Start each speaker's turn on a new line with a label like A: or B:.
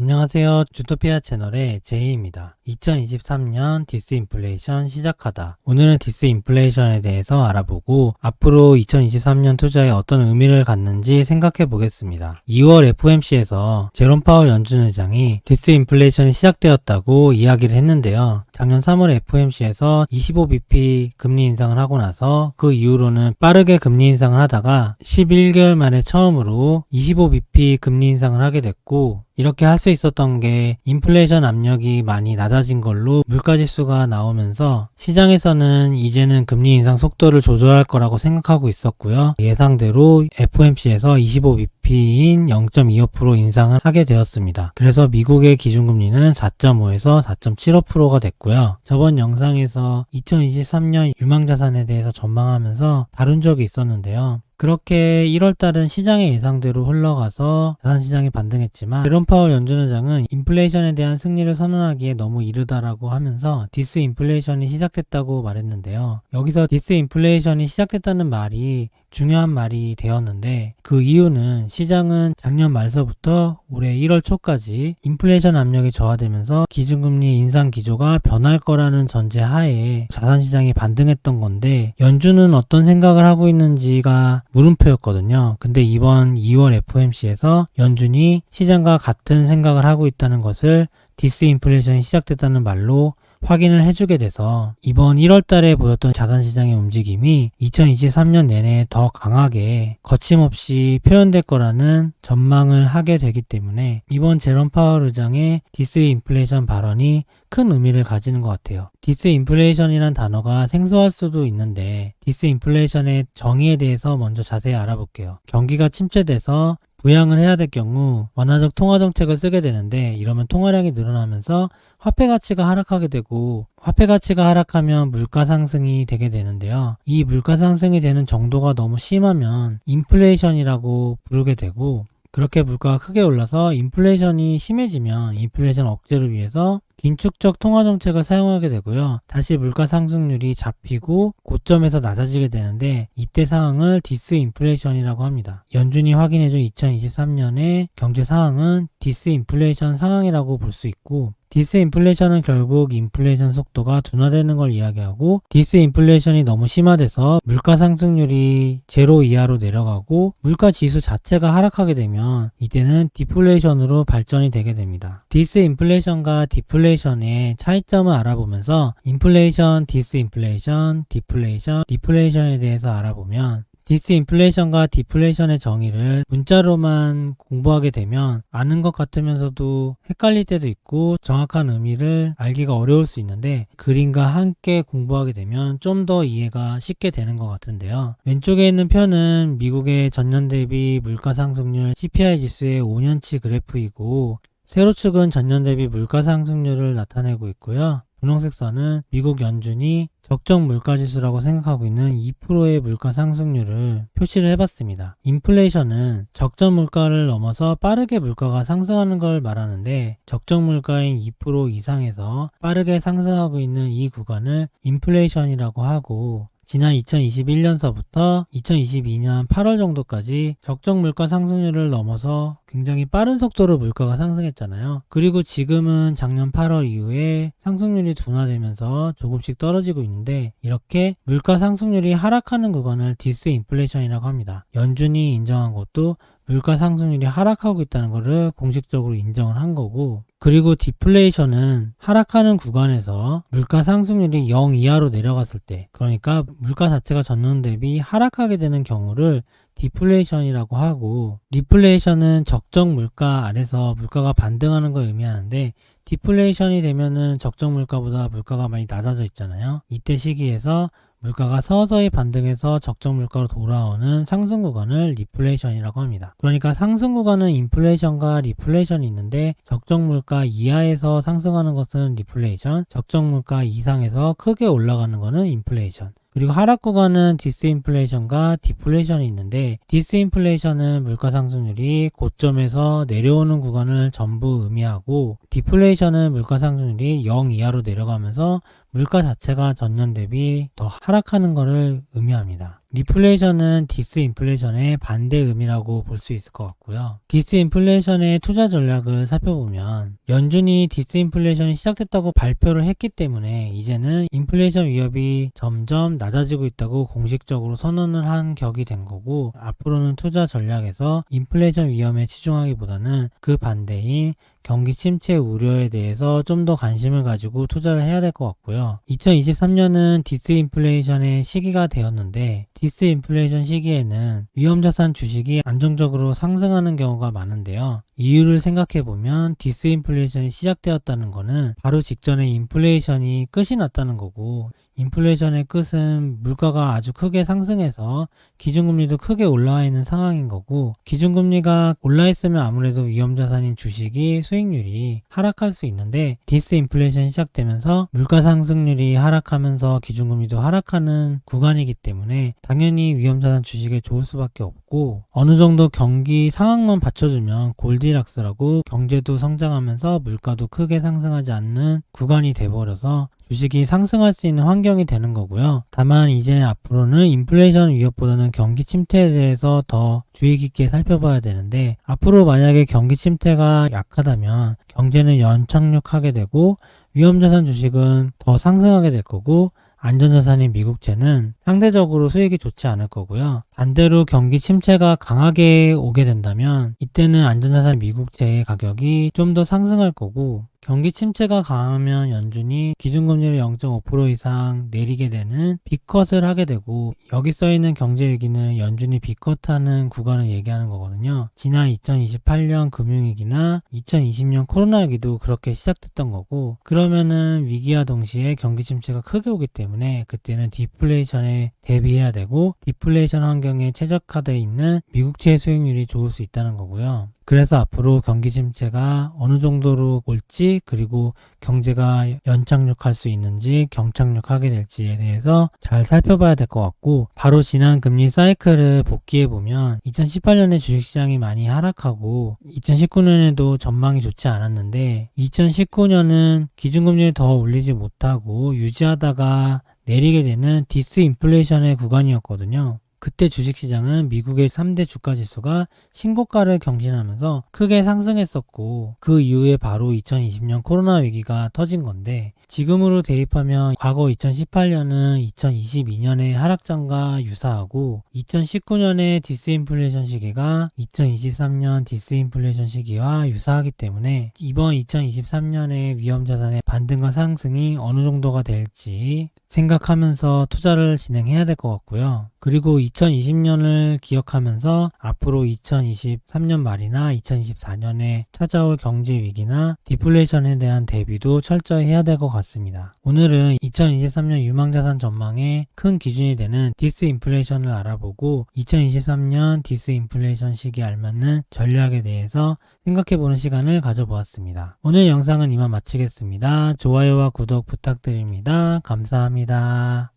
A: 안녕하세요. 주토피아 채널의 제이입니다. 2023년 디스인플레이션 시작하다. 오늘은 디스인플레이션에 대해서 알아보고 앞으로 2023년 투자에 어떤 의미를 갖는지 생각해 보겠습니다. 2월 FOMC에서 제롬 파월 연준 의장이 디스인플레이션이 시작되었다고 이야기를 했는데요. 작년 3월 FOMC에서 25bp 금리 인상을 하고 나서 그 이후로는 빠르게 금리 인상을 하다가 11개월 만에 처음으로 25bp 금리 인상을 하게 됐고, 이렇게 할 수 있었던 게 인플레이션 압력이 많이 낮아진 걸로 물가지수가 나오면서 시장에서는 이제는 금리 인상 속도를 조절할 거라고 생각하고 있었고요. 예상대로 FOMC에서 25bp인 0.25% 인상을 하게 되었습니다. 그래서 미국의 기준금리는 4.5에서 4.75%가 됐고요. 저번 영상에서 2023년 유망자산에 대해서 전망하면서 다룬 적이 있었는데요. 그렇게 1월달은 시장의 예상대로 흘러가서 자산시장이 반등했지만 제롬 파월 연준 의장은 인플레이션에 대한 승리를 선언하기에 너무 이르다라고 하면서 디스인플레이션이 시작됐다고 말했는데요. 여기서 디스인플레이션이 시작됐다는 말이 중요한 말이 되었는데, 그 이유는 시장은 작년 말서부터 올해 1월 초까지 인플레이션 압력이 저하되면서 기준금리 인상 기조가 변할 거라는 전제 하에 자산시장이 반등했던 건데, 연준은 어떤 생각을 하고 있는지가 물음표였거든요. 근데 이번 2월 FOMC에서 연준이 시장과 같은 생각을 하고 있다는 것을 디스인플레이션이 시작됐다는 말로 확인을 해주게 돼서 이번 1월달에 보였던 자산시장의 움직임이 2023년 내내 더 강하게 거침없이 표현될 거라는 전망을 하게 되기 때문에 이번 제롬 파월 의장의 디스인플레이션 발언이 큰 의미를 가지는 것 같아요. 디스인플레이션이란 단어가 생소할 수도 있는데 디스인플레이션의 정의에 대해서 먼저 자세히 알아볼게요. 경기가 침체돼서 부양을 해야 될 경우 완화적 통화 정책을 쓰게 되는데, 이러면 통화량이 늘어나면서 화폐 가치가 하락하게 되고, 화폐 가치가 하락하면 물가 상승이 되게 되는데요. 이 물가 상승이 되는 정도가 너무 심하면 인플레이션이라고 부르게 되고, 그렇게 물가가 크게 올라서 인플레이션이 심해지면 인플레이션 억제를 위해서 긴축적 통화정책을 사용하게 되고요. 다시 물가 상승률이 잡히고 고점에서 낮아지게 되는데, 이때 상황을 디스인플레이션이라고 합니다. 연준이 확인해준 2023년의 경제 상황은 디스인플레이션 상황이라고 볼 수 있고, 디스인플레이션은 결국 인플레이션 속도가 둔화되는 걸 이야기하고, 디스인플레이션이 너무 심화돼서 물가 상승률이 제로 이하로 내려가고 물가 지수 자체가 하락하게 되면 이때는 디플레이션으로 발전이 되게 됩니다. 디스인플레이션과 디플레이션의 차이점을 알아보면서 인플레이션, 디스인플레이션, 디플레이션, 디플레이션에 대해서 알아보면, 디스인플레이션과 디플레이션의 정의를 문자로만 공부하게 되면 아는 것 같으면서도 헷갈릴 때도 있고 정확한 의미를 알기가 어려울 수 있는데, 그림과 함께 공부하게 되면 좀 더 이해가 쉽게 되는 것 같은데요. 왼쪽에 있는 표는 미국의 전년 대비 물가 상승률 CPI 지수의 5년치 그래프이고, 세로축은 전년 대비 물가 상승률을 나타내고 있고요. 분홍색 선은 미국 연준이 적정 물가지수라고 생각하고 있는 2%의 물가 상승률을 표시를 해봤습니다. 인플레이션은 적정 물가를 넘어서 빠르게 물가가 상승하는 걸 말하는데, 적정 물가인 2% 이상에서 빠르게 상승하고 있는 이 구간을 인플레이션이라고 하고, 지난 2021년서부터 2022년 8월 정도까지 적정 물가 상승률을 넘어서 굉장히 빠른 속도로 물가가 상승했잖아요. 그리고 지금은 작년 8월 이후에 상승률이 둔화되면서 조금씩 떨어지고 있는데, 이렇게 물가 상승률이 하락하는 구간을 디스인플레이션이라고 합니다. 연준이 인정한 것도 물가 상승률이 하락하고 있다는 것을 공식적으로 인정을 한 거고, 그리고 디플레이션은 하락하는 구간에서 물가 상승률이 0 이하로 내려갔을 때, 그러니까 물가 자체가 전년 대비 하락하게 되는 경우를 디플레이션이라고 하고, 리플레이션은 적정 물가 아래서 물가가 반등하는 걸 의미하는데, 디플레이션이 되면은 적정 물가보다 물가가 많이 낮아져 있잖아요. 이때 시기에서 물가가 서서히 반등해서 적정 물가로 돌아오는 상승 구간을 리플레이션이라고 합니다. 그러니까 상승 구간은 인플레이션과 리플레이션이 있는데, 적정 물가 이하에서 상승하는 것은 리플레이션, 적정 물가 이상에서 크게 올라가는 것은 인플레이션. 그리고 하락 구간은 디스인플레이션과 디플레이션이 있는데, 디스인플레이션은 물가 상승률이 고점에서 내려오는 구간을 전부 의미하고, 디플레이션은 물가 상승률이 0 이하로 내려가면서 물가 자체가 전년 대비 더 하락하는 것을 의미합니다. 리플레이션은 디스인플레이션의 반대 의미라고 볼 수 있을 것 같고요. 디스인플레이션의 투자 전략을 살펴보면 연준이 디스인플레이션이 시작됐다고 발표를 했기 때문에 이제는 인플레이션 위협이 점점 낮아지고 있다고 공식적으로 선언을 한 격이 된 거고, 앞으로는 투자 전략에서 인플레이션 위험에 치중하기보다는 그 반대인 경기 침체 우려에 대해서 좀 더 관심을 가지고 투자를 해야 될 것 같고요. 2023년은 디스인플레이션의 시기가 되었는데, 디스인플레이션 시기에는 위험자산 주식이 안정적으로 상승하는 경우가 많은데요. 이유를 생각해보면 디스인플레이션이 시작되었다는 것은 바로 직전에 인플레이션이 끝이 났다는 거고, 인플레이션의 끝은 물가가 아주 크게 상승해서 기준금리도 크게 올라와 있는 상황인 거고, 기준금리가 올라 있으면 아무래도 위험자산인 주식이 수익률이 하락할 수 있는데, 디스인플레이션이 시작되면서 물가 상승률이 하락하면서 기준금리도 하락하는 구간이기 때문에 당연히 위험자산 주식에 좋을 수밖에 없고, 어느 정도 경기 상황만 받쳐주면 골디락스라고 경제도 성장하면서 물가도 크게 상승하지 않는 구간이 돼버려서 주식이 상승할 수 있는 환경이 되는 거고요. 다만 이제 앞으로는 인플레이션 위협보다는 경기 침체에 대해서 더 주의 깊게 살펴봐야 되는데, 앞으로 만약에 경기 침체가 약하다면 경제는 연착륙하게 되고 위험자산 주식은 더 상승하게 될 거고, 안전자산인 미국채는 상대적으로 수익이 좋지 않을 거고요. 반대로 경기 침체가 강하게 오게 된다면 이때는 안전자산 미국채의 가격이 좀 더 상승할 거고, 경기 침체가 강하면 연준이 기준금리를 0.5% 이상 내리게 되는 빅컷을 하게 되고, 여기 써있는 경제위기는 연준이 빅컷하는 구간을 얘기하는 거거든요. 지난 2028년 금융위기나 2020년 코로나위기도 그렇게 시작됐던 거고, 그러면은 위기와 동시에 경기 침체가 크게 오기 때문에 그때는 디플레이션에 대비해야 되고, 디플레이션 환경에 최적화되어 있는 미국채의 수익률이 좋을 수 있다는 거고요. 그래서 앞으로 경기 침체가 어느 정도로 올지, 그리고 경제가 연착륙할 수 있는지 경착륙하게 될지에 대해서 잘 살펴봐야 될 것 같고, 바로 지난 금리 사이클을 복귀해보면 2018년에 주식시장이 많이 하락하고 2019년에도 전망이 좋지 않았는데, 2019년은 기준금리를 더 올리지 못하고 유지하다가 내리게 되는 디스인플레이션의 구간이었거든요. 그때 주식시장은 미국의 3대 주가지수가 신고가를 경신하면서 크게 상승했었고, 그 이후에 바로 2020년 코로나 위기가 터진 건데, 지금으로 대입하면 과거 2018년은 2022년의 하락장과 유사하고, 2019년의 디스인플레이션 시기가 2023년 디스인플레이션 시기와 유사하기 때문에 이번 2023년의 위험자산의 반등과 상승이 어느 정도가 될지 생각하면서 투자를 진행해야 될 것 같고요. 그리고 2020년을 기억하면서 앞으로 2023년 말이나 2024년에 찾아올 경제 위기나 디플레이션에 대한 대비도 철저히 해야 될 것 같습니다. 오늘은 2023년 유망자산 전망의 큰 기준이 되는 디스인플레이션을 알아보고 2023년 디스인플레이션 시기에 알맞는 전략에 대해서 생각해보는 시간을 가져보았습니다. 오늘 영상은 이만 마치겠습니다. 좋아요와 구독 부탁드립니다. 감사합니다.